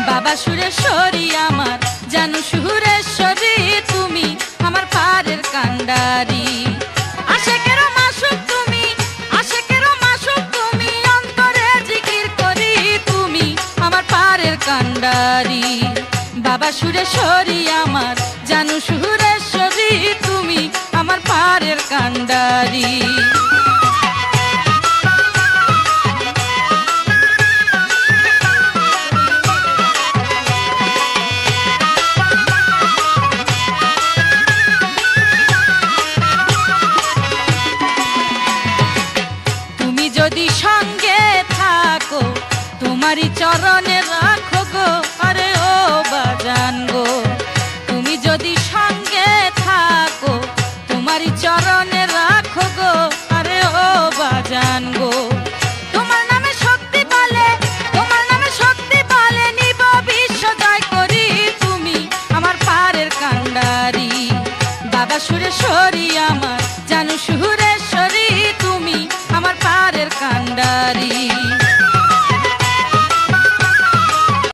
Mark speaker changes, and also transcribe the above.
Speaker 1: বাবা সুরেশ্বরী আমার জানু সুরেশ্বরী, তুমি আমার পারের কান্ডারি। আশেকেরও মাসুক তুমি, আশেকেরও মাসুক তুমি, অন্তরে জিকির করি তুমি আমার পারের কান্ডারি। বাবা সুরেশ্বরী আমার জানু সুরেশ্বরী, তুমি আমার পারের কান্ডারি। যদি সঙ্গে থাকো তোমারই চরণে রাখো গো, আরে ও বাজান গো। তুমি যদি সঙ্গে থাকো তোমারই চরণে রাখো গো, আরে ও বাজান গো। তোমার নামে শক্তি পালে, তোমার নামে শক্তি পালে, নিব বিশ্ব জয় করি তুমি আমার পারের কান্ডারি। বাবা সুরেশ্বরী আমার